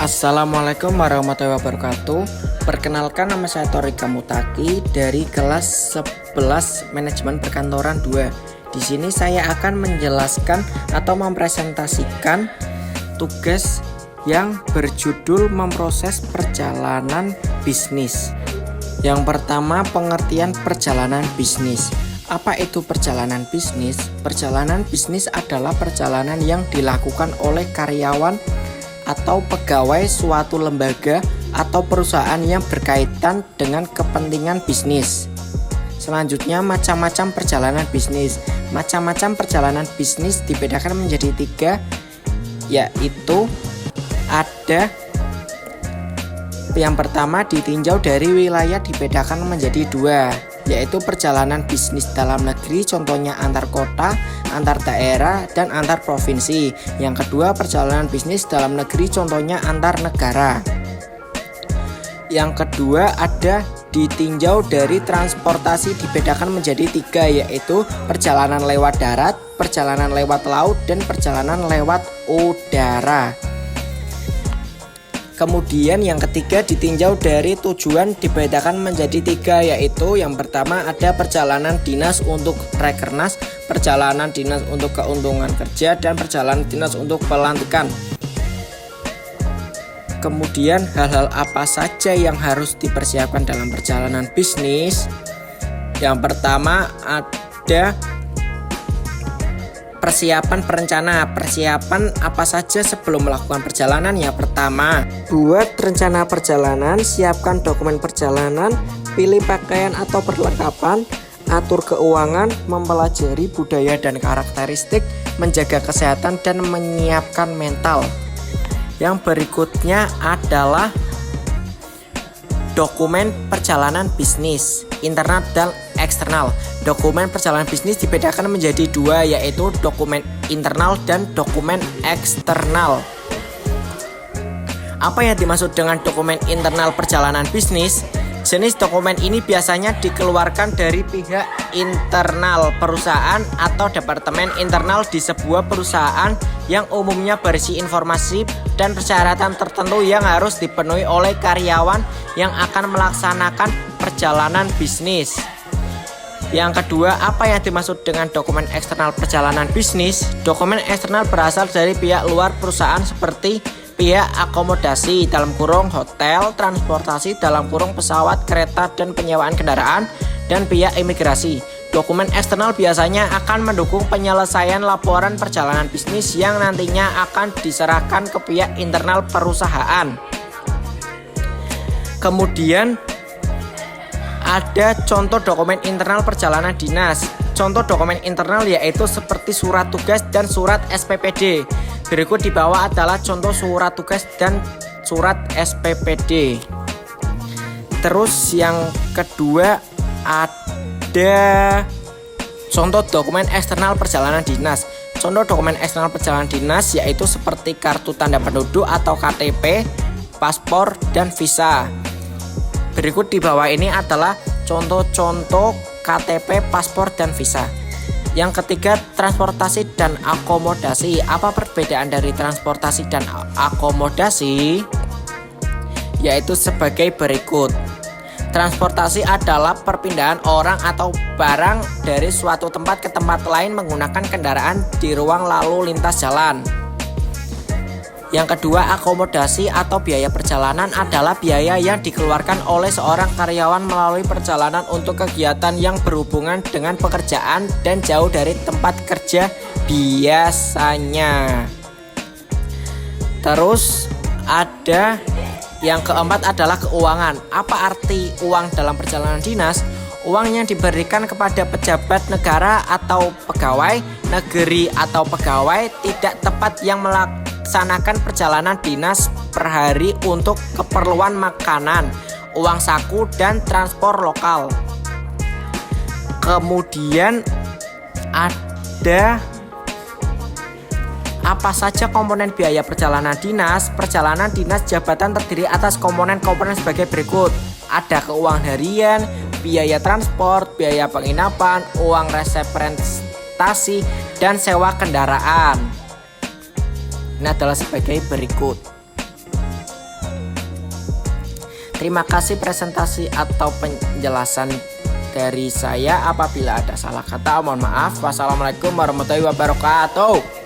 Assalamualaikum warahmatullahi wabarakatuh. Perkenalkan, nama saya Thorika Mutaki dari kelas 11 Manajemen Perkantoran 2. Di sini saya akan menjelaskan atau mempresentasikan tugas yang berjudul memproses perjalanan bisnis. Yang pertama, pengertian perjalanan bisnis. Apa itu perjalanan bisnis? Perjalanan bisnis adalah perjalanan yang dilakukan oleh karyawan atau pegawai suatu lembaga atau perusahaan yang berkaitan dengan kepentingan bisnis. Selanjutnya, macam-macam perjalanan bisnis. Macam-macam perjalanan bisnis dibedakan menjadi 3, yaitu ada yang pertama, ditinjau dari wilayah dibedakan menjadi 2, yaitu perjalanan bisnis dalam negeri, contohnya antar kota, antar daerah, dan antar provinsi. Yang kedua, perjalanan bisnis dalam negeri, contohnya antar negara. Yang kedua, ada ditinjau dari transportasi dibedakan menjadi 3, yaitu perjalanan lewat darat, perjalanan lewat laut, dan perjalanan lewat udara. Kemudian yang ketiga, ditinjau dari tujuan dibedakan menjadi 3, yaitu yang pertama ada perjalanan dinas untuk rekernas, perjalanan dinas untuk keuntungan kerja, dan perjalanan dinas untuk pelantikan. Kemudian hal-hal apa saja yang harus dipersiapkan dalam perjalanan bisnis? Yang pertama ada persiapan perencana. Persiapan apa saja sebelum melakukan perjalanan? Yang pertama, buat rencana perjalanan, siapkan dokumen perjalanan, pilih pakaian atau perlengkapan, atur keuangan, mempelajari budaya dan karakteristik, menjaga kesehatan, dan menyiapkan mental. Yang berikutnya adalah dokumen perjalanan bisnis, internal dan eksternal. Dokumen perjalanan bisnis dibedakan menjadi 2, yaitu dokumen internal dan dokumen eksternal. Apa yang dimaksud dengan dokumen internal perjalanan bisnis? Jenis dokumen ini biasanya dikeluarkan dari pihak internal perusahaan atau departemen internal di sebuah perusahaan yang umumnya berisi informasi dan persyaratan tertentu yang harus dipenuhi oleh karyawan yang akan melaksanakan perjalanan bisnis. Yang kedua, apa yang dimaksud dengan dokumen eksternal perjalanan bisnis? Dokumen eksternal berasal dari pihak luar perusahaan seperti pihak akomodasi dalam kurung hotel, transportasi dalam kurung pesawat, kereta, dan penyewaan kendaraan, dan pihak imigrasi. Dokumen eksternal biasanya akan mendukung penyelesaian laporan perjalanan bisnis yang nantinya akan diserahkan ke pihak internal perusahaan. Kemudian ada contoh dokumen internal perjalanan dinas. Contoh dokumen internal yaitu seperti surat tugas dan surat SPPD. Berikut di bawah adalah contoh surat tugas dan surat SPPD. Terus yang kedua ada contoh dokumen eksternal perjalanan dinas. Contoh dokumen eksternal perjalanan dinas yaitu seperti kartu tanda penduduk atau KTP, paspor, dan visa. Berikut di bawah ini adalah contoh-contoh KTP, paspor, dan visa. Yang ketiga, transportasi dan akomodasi. Apa perbedaan dari transportasi dan akomodasi? Yaitu sebagai berikut. Transportasi adalah perpindahan orang atau barang dari suatu tempat ke tempat lain menggunakan kendaraan di ruang lalu lintas jalan. Yang kedua, akomodasi atau biaya perjalanan adalah biaya yang dikeluarkan oleh seorang karyawan melalui perjalanan untuk kegiatan yang berhubungan dengan pekerjaan dan jauh dari tempat kerja biasanya. Terus ada yang keempat adalah keuangan. Apa arti uang dalam perjalanan dinas? Uang yang diberikan kepada pejabat negara atau pegawai negeri atau pegawai tidak tepat yang melaksanakan perjalanan dinas per hari untuk keperluan makanan, uang saku, dan transport lokal. Kemudian ada apa saja komponen biaya perjalanan dinas? Perjalanan dinas jabatan terdiri atas komponen-komponen sebagai berikut. Ada keuangan harian, biaya transport, biaya penginapan, uang representasi, dan sewa kendaraan. Ini adalah sebagai berikut. Terima kasih presentasi atau penjelasan dari saya. Apabila ada salah kata, mohon maaf. Wassalamualaikum warahmatullahi wabarakatuh.